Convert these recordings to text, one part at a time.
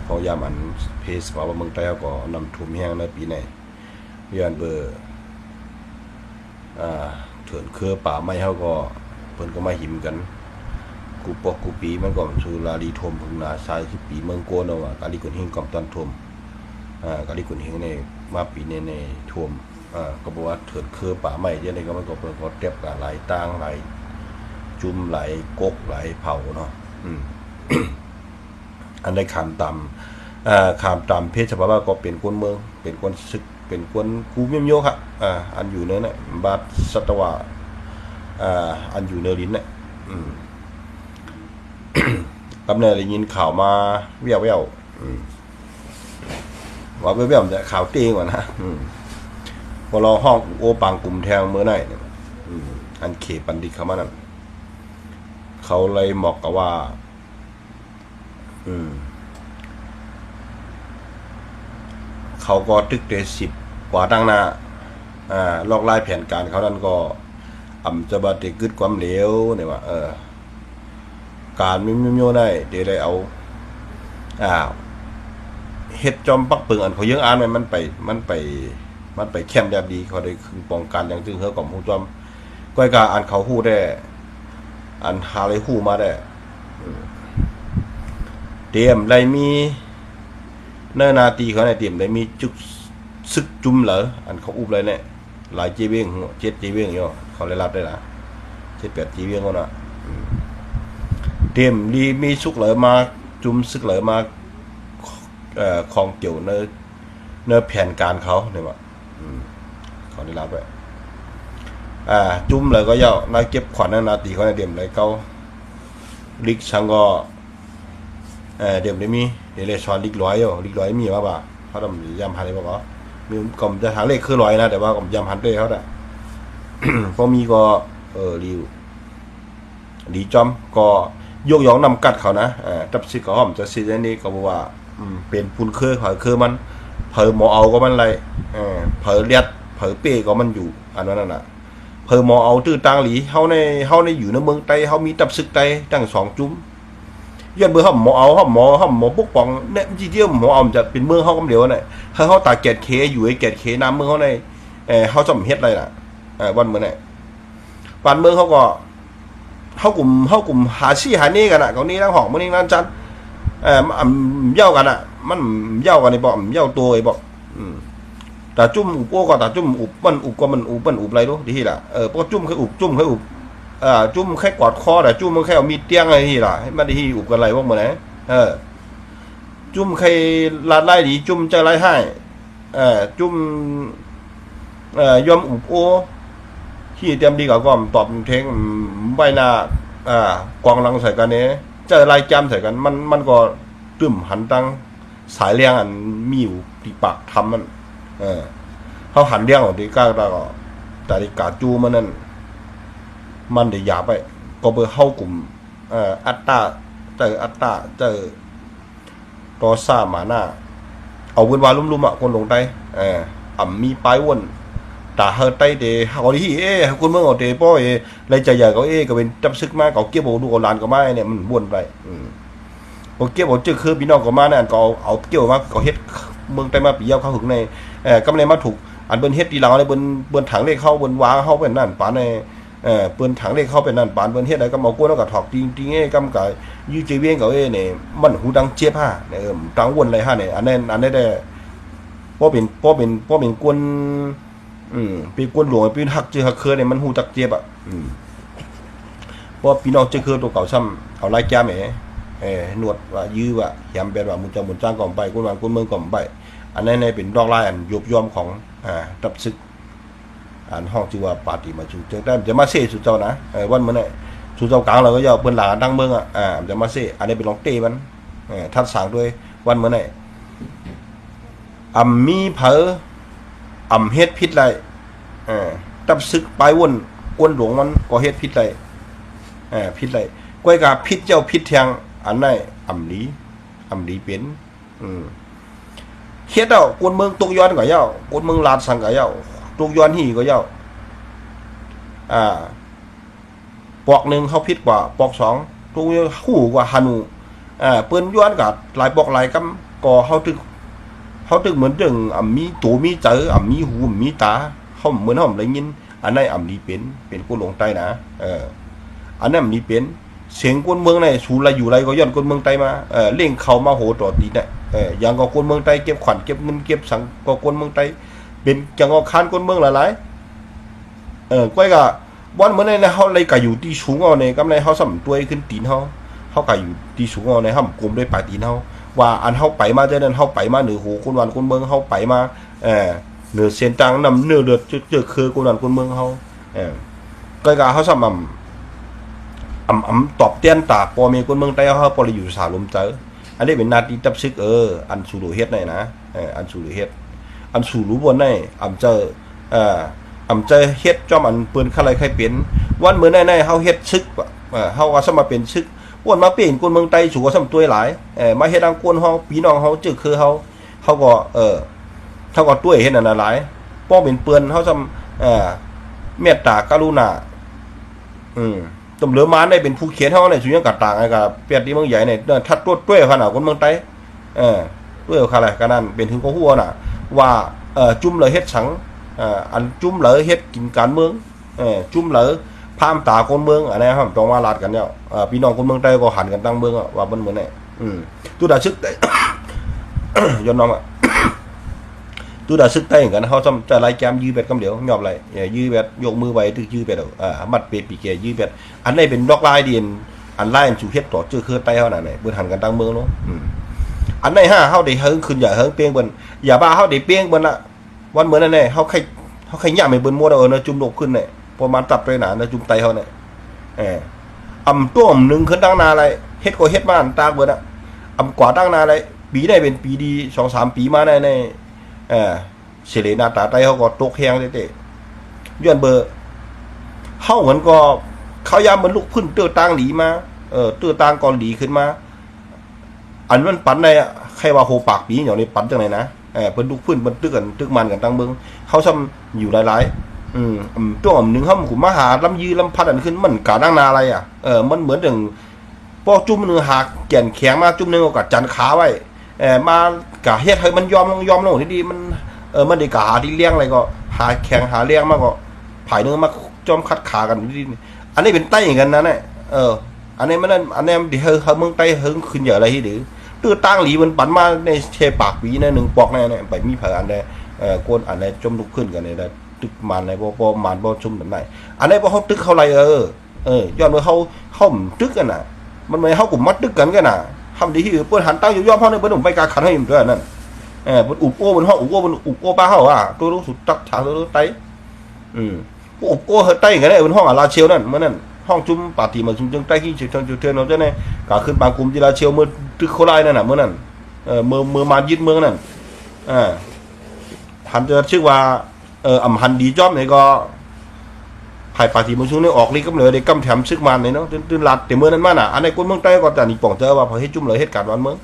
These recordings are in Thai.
พอยามอันเพสว่าเมืองใต้เขาก็นำท่วมแห้งในปีไหนเรียนเบอร์เถื่อนเครือป่าไม้เขาก็เพิ่นก็มาหิมกันกูปอกกูปีมันก็สุราลีท่วมพึ่งนาทรายที่ปีเมืองโกนเอาว่ากาลิกุนเฮงกอมตอนท่วมกาลิกุนเฮงในมาปีในท่วมก็บอกว่าเถื่อนเครือป่าไม้เดี๋ยวนี้ก็มันก็เพิ่นก็เต็บกับหลายต่างหลายจุ่มหลายกกหลายเผาเนาะอันได้ขามตามเพศสภาวะก็เป็นคนเมืองเป็นคนศึกเป็นคนกูเมียมโยครับอันอยู่เนื้อเนี่ยบาดสัตวะอันอยู่เนื้อลิ้นเนี่ยกำเนิดได้ยินข่าวมาแว่วว่าแว่วจะข่าวเตี้ยกว่านะพอเราห้องโอปังกลุ่มแทงเมื่อไหร่อันเขปันดิเขามานั่นเขาเลยเหมาะกับว่าเขาก็ตึกเต10 กว่าตั้งหน้าลอกไล่แผนการเขานั้นก็จะบาดเจ็บกึดความเหลวเนี่ยว่าการมิมโยได้เดี๋ยวได้เอาเฮ็ดจอมปักปึงอันเขายังอ่านมันไปเข้มแบบดีเขาได้คือป้องกันอย่างซึ่งเขาก็ฮู้จอมก้อยกาอันเขาฮู้ได้อันหาเลยฮู้มาได้เตรียมได้มีเนื้อนาตีเขาในเตรียมได้มีจุกซึกจุ่มเหรออันเขาอุบเลยเนี่ยหลายจีเวียง7จีเวียงอยู่เขาได้รับได้ละ7-8จีเวียงก็น่ะเตรียมดีมีสุกเหลอมาจุ่มซึกเหลอมาของเกี่ยวเนื้อแผนการเขาเนี่ยว่าเขาได้รับไปจุ่มเลยก็ย่อนายเก็บขวัญนาตีเขาในเตรียมเลยเขาลิกชังก็เดี๋ยวนี้มีเดี๋ยวเลยช้อนลิกร้อยอยู่ลิกร้อยมีว่าป่ะเขาทำยำพันเลยป่ะมีกล่อมจะหาเลขคือร้อยนะแต่ว่ากล่อมยำพันเลยเขาแต่ พอมีก็ดีจอมก็ยกย่องนำกัดเขานะตับสิก็หอมจะสิอันนี้ก็บอกว่าเป็นปุนเคยคือมันเผอหมอเอาก็มันไรเผอเลียดเผอเป้ก็มันอยู่อันนั้นน่ะเผอหมอเอาตื้อตังหลีเฮาในอยู่ในเมืองไต้เฮามีตับซึกไต้ตั้ง2 จุ้มย้อนเบอร์หมอเอาหมอปกป้องเนี่ยจริงๆหมอเอาจะเป็นเมืองเฮาคนเดียวน่ะถ้าเฮาตาแกดเคอยู่ไอ้แกดเคน้ำเมืองเฮาในเฮาจำเฮ็ดอะไรล่ะวันมื้อไหนปานเมืองเฮาก็เฮากลุ่มหาซี่หานี่กันน่ะเกานี้ทั้งห้องมื้อนี้นั่นจันมันเย้ากันน่ะมันเย้ากันนี่บ่เย้าตัวไอ้บ่แต่จุ่มอุบโอ้ก็แต่จุ่มอุบมันอุบก็มันอุบมันอุบอะไรรู้ดีล่ะเพราะจุ่มเคยอุบจุ่มแค่กอดคอแต่จุ่มมันแค่เอามีเตียงอะไรที่ล่ะให้มันได้อุบกันอะไรพวกมันนะจุ่มใครลาดไล่ดีจุ่มใจไล่ให้จุ่มยอมอุบโอ้ที่เตรียมดีกับก็ตอบเทงใบหน้ากองลังใส่กันเนี้ยเจอลายจำใส่กันมันก็ตึมหันตั้งสายเลี้ยงอันมีอยู่ที่ปากทำมันเขาหันเลี้ยงออกที่ก้าวก็แต่ที่กาจูมันนั่นมันได้หยาบไปก็เบอร์เข้ากลุ่มอัตตาเจอต่อซ่ามาหน้าเอาเงินวาลุ่มๆคนลงใต้มีปลายวนตาเฮอใต้เดเขาที่คนเมืองเอาเดป้อยเลยใจใหญ่เขาก็เป็นจับซึกมาเขาเก็บเอาดูเอาลานก็มาเนี่ยมันวนไปเขาเก็บเอาเจอคือพี่น้องก็มาเนี่ยก็เอาเกี่ยวมาเขาเฮ็ดเมืองใต้มาปีเย้าเขาหึงในกำไรมาถูกอันเบิ้นเฮ็ดดีหลังในเบิ้นถังเลขเข้าเบิ้นว้าเข้าเป็นนั่นปานในเปิ้นถังเลขเข้าเป็นนั่นปานเปิ้นเฮ็ดอะไรก็มาก้นแล้วก็ถอกจริงกำกับยูเจเวียงเขาเนี่ยมันหูดังเจี๊ยบห่าเนี่ยดังวนอะไรห่าเนี่ยอันนั้นได้เพราะเป็นกวนเป็นกวนหลวงเป็นหักเจอหักเครือเนี่ยมันหูจักเจี๊ยบเพราะพี่น้องเจอเครือตัวเก่าซ้ำเอาไล่แก้มหนวดว่ายื้อว่ายำแบบว่ามุนจ้างก่อมไปกวนเมืองก่อมไปอันนั้นในเป็นดอกไล่อันยุบย่อมของตับซึกอันห้องชื่อว่าปาติมาชูเจอได้จะมาเซ่สุดเจ้านะวันเมื่อไหร่สุดเจ้ากลางเราก็จะเปิ้นหลาดังเมืองจะมาเซ่อันนี้เป็นลองเต้มันทัดสางด้วยวันเมื่อไหร่มีเผอเฮ็ดพิษไรตับซึกปลายวนกวนหลวงมันก็เฮ็ดพิษไรพิษไรก้อยกาพิษเจ้าพิษแทงอันไหนลีเป็นเฮ็ดเอากวนเมืองตกย้อนก็เย้ากวนเมืองลาดสังก็เย้าตกย้อนหี่ก็เย้าปอกหนึ่งเขาพิษกว่าปอก2ตกคู่กว่าฮานูเปิ้นย้อนกับหลายปอกหลายกำ ก็เขาตึกเหมือนเรื่องมีตัวมีเจอมีหูมีตาเขาเหมือนเขาได้ยินอันนั้นนี้เป็นคนหลงใต้นะอันนั้นนี้เป็นเสียงคนเมืองในสูไรอยู่ไรก็ย้อนคนเมืองใต้มาเล่งเขามาโหต่อตีเนี่ยอย่างก็คนเมืองใต้เก็บขวัญเก็บเงินเก็บสังก็คนเมืองใต้เป็นจังก็ค้านคนเมืองหลายก้อยก็วันเมื่อในเขาเลยก็อยู่ที่สูงเอาในกำไรเขาสั่มตัวขึ้นตีนเขาก็อยู่ที่สูงเอาในห้ามกลมด้วยปลายตีนเขาว่าอันเขาไปมาจะนั้นเขาไปมาเหนือหูคนวันคนเมืองเขาไปมาเหนือเส้นจังนำเหนือเดือดเจอคือคนวันคนเมืองเขาก้อยก็เขาสั่มตอบเตี้ยนตาพอมีคนเมืองใต้เขาพออยู่สาลมเจออันนี้เป็นนาทีตับซึกอันสูรุเฮ็ดในนะอันสูรุเฮ็ดอันสูรุบนในเจอเฮ็ดจอมอันเปิ้นใครใครเป็นวันมื้อในเฮาเฮ็ดซึกเฮาว่าซะมาเป็นซึกอ้วนมาเปลี่ยนคนเมืองใต้สู่ก็ซ้ำตัวหลายมาเฮ็ดดังคนเฮาพี่น้องเฮาจึกคือเฮาก็เฮาก็ตัวเฮ็ดนั่นหลายป้อเป็นเปิ้นเฮาซ้ำเมตตากรุณาตำเหลือมาได้เป็นผู้เขียนเฮาเนี่ยสุยังกัดต่างกับเปียดที่เมืองใหญ่เนี่ยทัดตัวด้วยขนาดคนเมืองใต้ด้วยอะไรกันนั่นเป็นถึงก็ฮู้น่ะว่าจุ่มเลยเฮ็ดสังอันจุ่มเลยเฮ็ดกินการเมืองจุ่มเลยพามตาคนเมืองอันนี้ครับต้องมาลาดกันเนี่ยพี่น้องคนเมืองใต้ก็หันกันตั้งเมืองว่ามันเหมือนนี่ตัวดาซึกได้ ย้อนน้องตัวดาซึกใต้กันเขาจะไล่แกมยื้อเบ็ดกำเดียวยอบไรยื้อเบ็ดยกมือไว้ตึกยื้อเบ็ดมัดเป็ดปีเกยยื้อเบ็ดอันนี้เป็นดอกลายเดียนอันไล่สู่เฮ็ดต่อเจอคือใต้เขาหน่ะเนี่ยเบิ่นหันกันตั้งเมืองเนาะอันนี้เขาได้เฮิงขึ้นอย่าเฮิงเปียงเบิ่นอย่าบ้าเขาได้เปียงเบิ่นละวันเหมือนนั่นแน่เขาใครย่าไม่เบิ่นมัวเนาะจุ่มลงขึ้นเนี่ยประมาณตับไปหนานะจุ่มไตเขาเนี่ยตัวนึงขึ้นตั้งนาอะไรเฮ็ดก็เฮ็ดมาตากเบิ่นกว่าตั้งนาอะไรปีได้เป็นปีดี 2-3 ปีมาในเสเลนาตาไตเขาก็ตกแห้งเตะย้อนเบอร์เฮาเหมือนก็เขายามมันลุกพื้นเตื้อตางหลีมาเตื้อตางก่อนหลีขึ้นมาอันมันปันในใครว่าโหปากปีอย่างนี้ปันจังไหนนะเพิ่นลุกพื้นมันตึกมันกันตั้งเบิ่งเขาซ้ำอยู่หลายๆตัวนึงเฮาขุมมาหาลำยืลำพัดอันขึ้นมันกะดังนาอะไรมันเหมือนอย่างพอจุ่มนึงหากแก่นแข็งมาจุ่มนึงก็จันขาไว้มากะเฮ็ดให้มันยอมลงที่ดีมันมันได้กะหาที่เลี้ยงอะไรก็หาแข็งหาเลี้ยงมาก็ผายนึงมาจอมคัดขากันที่อันนี้เป็นใต้อย่างกันนะเนี่ยอันนี้มันนั่นอันนี้เดี๋ยวเมืองใต้เฮิงขึ้นเยอะอะไรที่ดื้อตื้อตั้งหลีมันปั่นมาในเชปากวีนะ1 ปอกเนี่ยไปมีเผาอันใดก้นอันใดจมลุกขึ้นกันเนี่ยตึกมันในบ่มันบ่ชุ่มแบบไหนอันนี้บ่เฮาตึกเขาไรย้อนว่าเฮาตึกกันน่ะมันไม่เฮากลุ่มมัดตึกกันน่ะทำดีที่เปิ้นหันตั้งอยู่ยอมเฮาเนี่ยเปิ้นไปกาขันให้มันด้วยนั่นเปิ้นอุบโอ้บนห้องอุบโอ้บนอุบโอ้ป้าเฮาตัวรู้สุดตักฉางตัวไตอุบโอ้เฮาไตกันได้บนห้องลาเชียวนั่นมื้อนั้นห้องจุ่มปาติมาจุ่มจังไตขี้เชิงเทือนเนาะจังได๋กะขึ้นบางกลุ่มจิลาเชียวมื้อตึกโคราชนั่นน่ะมื้อนั้นมื้อมายึดเมืองนั่นหันจะชื่อว่าหันดีจอมนี่ก็ภายปาติมันช่วงนี้ออกลีกำเลยได้กำแถมซึกมันนี่เนาะตื่นลัดแต่เมื่อนั้นมาน่ะอันนี้คนเมืองใต้ก็จะนี่ป่องเจอว่าพอเฮ็ดจุ่มเลยเหตุการณ์วันเมือง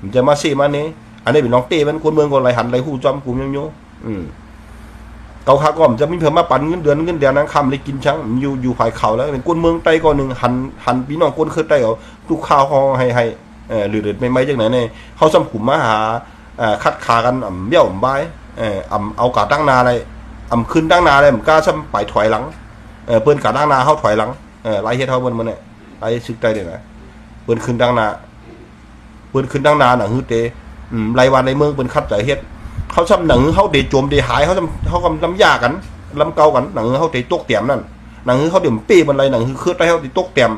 มันจะมาซี่มานี่อันนี้เป็นน้องเต้มันคนเมืองก็ไหลหันไหลฮู้จอมกลุ่มยังอยู่เกาขาก็มันจะมีเพิ่มมาปั่นเงินเดือนนั้นค่ำเลยกินช้างอยู่ภายเขาแล้วเป็นคนเมืองใต้ก็นึงหันพี่น้องคนเคยใต้เอาทุกข้าวห่อให้หรือไม่จังไหนเนี่ยเฮาซ้ำขุมมาหาคัดขากันเบี้ยวบายเอากะตั้งนาอะไรขึ้นตั้งนาอะไรมันกล้าซ้ำไปถอยหลังเปิ้นกะตั้งนาเฮาถอยหลังไล่เฮ็ดเฮามันเนี่ยไล่ซึกใต้ได้นะเปิ้นขึ้นตั้งนาน่ะฮือเตรายวันในเมืองเปิ้นคัดใจเฮ็ดเขาซ้ำหนังเฮาได้โจมได้หายเขากำลำยากันลำเก่ากันหนังเฮาได้ตกเตี่ยมนั่นหนังเขาเดี๋ยวเป้มันอะไรหนังคือได้เฮาได้ตกเตี่ยม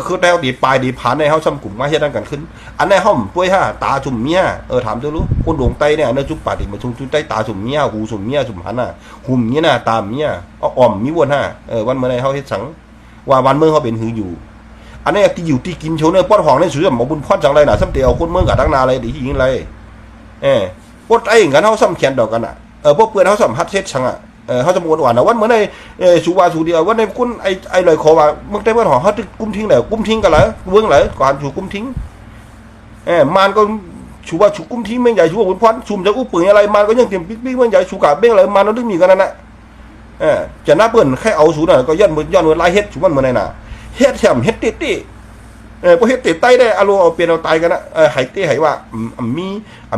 คือได้เฮาได้ปลายได้ผานในเฮาซ้ำกลุ่มมาเฮ็ดนั่นกันขึ้นอันในห้อมป่วยฮะตาจุ่มเมียถามเจ้ารู้คนดวงไตเนี่ยเนื้อจุ่มปาติมาจุ่มไตตาจุ่มเมียหูจุ่มเมียจุ่มหันน่ะหุ่มเมียน่ะตาเมียอ้อมมีวนฮะวันเมื่อไหร่เฮาเฮ็ดสังว่าวันเมืองเฮาเป็นหืออยู่อันนี้ที่อยู่ที่กินโชว์เนี่ยป้อนของในสุดบ่บุญพรจังไรน่ะซ้ำเตียวคนเมืองกะดังนาอะไรดียิงไรปดไอ้กันเฮาซ้ำเขียนดอกกันน่ะพวกเพื่อนเฮาซ้ำฮัดเฮ็ดชังเฮาจะมวนหวานนะวันเมื่อไหร่สุวาสุเดียววันในคุณไอ้ลอยคอว่าเมืองใต้บ้านหอเฮาตึกกุ้มทิ้งแล้วกุ้มทิ้งกันแล้วเบื้องแล้วก่อนถูกกุ้มทิ้งมันก็ชูว่าชูกุ้มทิ้งเมืองใหญ่ชูว่าบุญพรชุมจะอุ้ปืนอะไรมันก็ยังเตรียมปิ๊กเมืองใหญ่ชูกะเบ้งเลยมันเราต้องมีกันนั่นน่ะจะนับเปิ้นแค่เอาสูน่ะก็ย้อนไล่เฮ็ดชูมันเมื่อไหร่น่ะเฮ็ดแถมเฮ็ดติ พอเฮ็ดเตะไตได้อารมณ์เอาเปลี่ยนเอาตายกันนะไหเตะไหว่า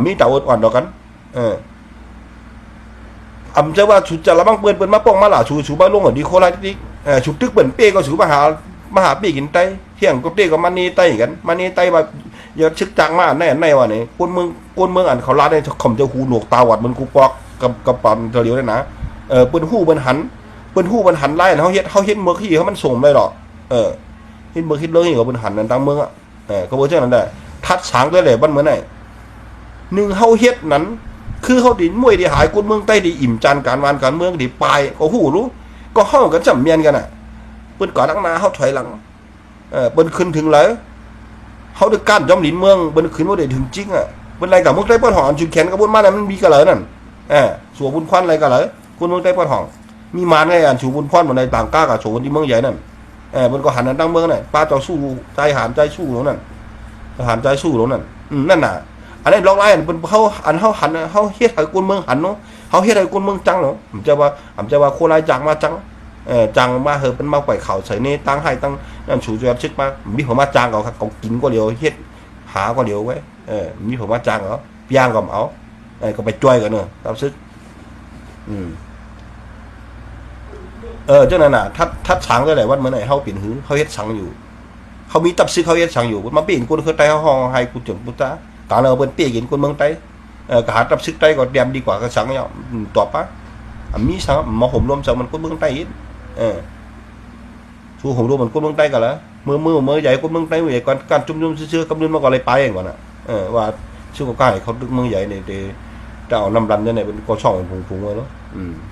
มีดาวอ่อนดอกกันจะว่าชุดจะละบังเปิ้นมาป้องมาหล่าชูบ้าลงอ่ะดีโคราชติ๊กชุดตึกเปิ้นเป้ก็ชูมาหาปีกินไตเที่ยงก็เป้ก็มันนี่ไตกันมันนี่ไตว่าอย่าชึกจังมาแน่ว่านี่คนเมืองอันเขาลาได้ข่มจะหูหนวกตาวัดมันกูปอกกับปั๊มเทเลียวได้นะเปิ้นหู้เปิ้นหันไล่เฮาเฮ็ดเมืองขี้เขามันส่งได้หรอเฮ็ดเมืองคิดเลยก็เปิ้นหันนั่นตั้งเมืองอ่ะก็บ่เช่นนั้นได้ทัดสางได้แหละบ้านเมืองไหน1เฮาเฮ็ดนั้นคือเขาดิมวยดีหายคนเมืองใต้ดีอิ่มจานการวานการเมืองดีปลายก็หูรู้ก็เฮากันจำเมียนกันน่ะเปิ้นก่อตั้งนาเฮาถอยหลังเปิ้นขึ้นถึงเลยเฮาได้ก้านจอมหลินเมืองเปิ้นขึ้นบ่ได้ถึงจริงอ่ะเปิ้นไรกับเมืองใต้ปอดหอนจุดแขนกับบุญมานั่นมันมีกะเหลอนั่นสัวบุญควันอะไรกะเหลอคนเมืองใต้ปอดหองมีมารไงอันชูบุญควันบ่ได้ต่างก้ากับโฉนที่เมืองใหญ่นั่นเปิ้นก็หันนั่นตั้งเมืองนั่นป้าเจ้าสู้ใจหามใจสู้แล้วนั่นหามใจสู้แล้วนั่นนั่นน่ะอันนี้ล็อกไล่อันเป็นเขาอันเขาหันเขาเฮ็ดให้คนเมืองหันเนาะเขาเฮ็ดให้คนเมืองจังเนาะผมจะว่าโคราชจังมาจังจังมาเฮอเป็นมาปล่อยข่าวใส่เนตั้งให้ตั้งนั่นชูจะชึกมามีผมมาจังเขากินก็เดียวเฮ็ดหาก็เดียวไว้มีผมมาจังเหรอย่างก็เอาก็ไปจ้อยกันเนาะตามซึกเจ้านั่นน่ะทัดช้างได้แหละวันเมื่อไหร่เขาเปลี่ยนหื้อเขาเฮ็ดช้างอยู่เขามีตับซึกเขาเฮ็ดช้างอยู่มาเปลี่ยนคนเคยไตเขาห้องให้กูจมพุทธะการเราเป็นเปี้ยกินคนเมืองไต้กหาตับซึกไต้ก็เดียมดีกว่าก็สังเนี่ยตอบปะมีสังมาห่มรวมสังมันคนเมืองไต้ชูห่มรวมมันคนเมืองไต้กันแล้วเมื่อใหญ่คนเมืองไต้เมื่อใหญ่การจุ่มเชื่อกำลังมาก่อนเลยไปเองก่อนน่ะว่าชื่อก็กล้าเขาดึกเมืองใหญ่เนี่ยจะเอานำรันเนี่ยเป็นก็ช่องผงเลยเนาะ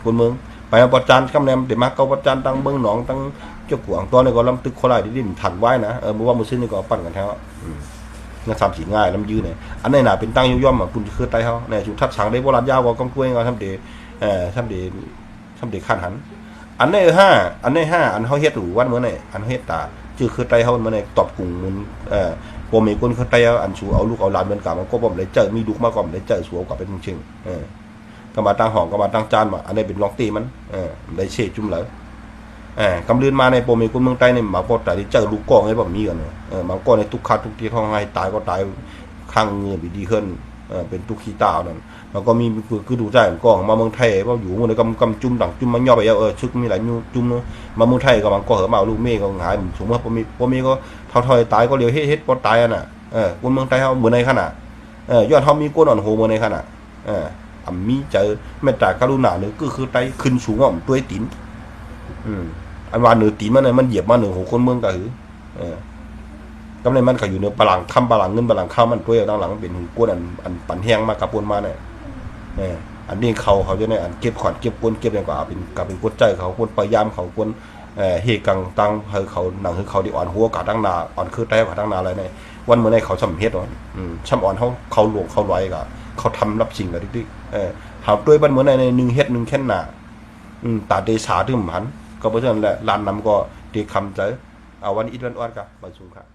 คนเมืองไปเอาประจันคำแนมเดี๋ยวมาเขาประจันตั้งเมืองหนองตั้งเจ้าขวางตัวนี่ก็ลำตึกโคราชที่ดินถังไว้นะเมื่อว่ามือซื้อนี่ก็ปั่นกันแท้งั้นทำสีง่ายลำยืนเนี่ยอันนี้น่ะเป็นตั้งย่อมๆอ่ะคุณคือไตเขาเนี่ยชุดทัดสังได้โบราณยาวกว่ากำกล้วยก็ทำเดทำเดขั้นหันอันนี้5อันเขาเฮ็ดหรือวันเมื่อไหร่อันเฮ็ดตาชื่อคือไตเขาเมื่อไหร่ตอบกลุ่มมันโปรเมกุนคือไตอันชูเอาลูกเอาหลานเป็นกามันก็บ่มเลยเจอมีดุกมาก่อนเลยเจอสัวกับเป็นจริงก็มาตั้งห้องก็มาตั้งจานมาอันนี้เป็นล็อกตีมันได้เชจุ่มเลยกำเรือนมาในโปรเมกุนเมืองใต้เนี่ยมาพอแต่ที่เจอลูกกองให้แบบมีกันบางก้อนในทุกขาทุกที่ท้องให้ตายก็ตายข้างเงือดีขึ้นเป็นทุกขี้ตานั่นแล้วก็มีคือดูใจกองมาเมืองไทยว่าอยู่มันในกำจุ่มดังจุ่มมันย่อไปชึกมีหลายจุ่มเนาะมาเมืองไทยก็บางก็เหอะมาลูกเมฆก็หายสมมติโปรเมก็เท่าถอยตายก็เลี้ยวเฮ็ดปอตายอ่ะน่ะคนเมืองไทยเขาเหมือนในขนาดยอดเขามีก้นอ่อนโหเหมือนในขนาดมีเจอแม้แต่กรุณาเนี่ยก็คือไตขึ้นสูงอ่ะตัวตีนอันว่าเหนือตีนมันเหยียบมาเหนือหัวคนเมืองก็คือกำไรมันก็อยู่เหนือปลังคำปลังเงินปลังข้าวมันตัวด้านหลังเป็นหูก้นอันปั่นแห้งมากับปนมาเนี่ยอันนี้เขาจะเนี่ยอันเก็บขวัญเก็บก้นเก็บอย่างกว่าเป็นก้นใจเขาก้นพยายามเขาก้นเฮกังตั้งเขาหนังเขาที่อ่อนหัวกาตั้งนาอ่อนคือแต่กาตั้งนาอะไรเนี่ยวันเมื่อไหร่เขาช่ำเฮ็ดอ่อนช่ำอ่อนเขาหลวงเขาลอยกับเขาทำรับสิ่งกับดิ๊กหาด้วยวันเมื่อไหร่ในหนึ่งเฮ็ดหนึ่งแค่หนาตาเดชาถึงหันก็เพราะฉะนั้นแหละลานนำก็เด็กคำใจเอาวันอีวันอ้อนกับบางสูงค่ะ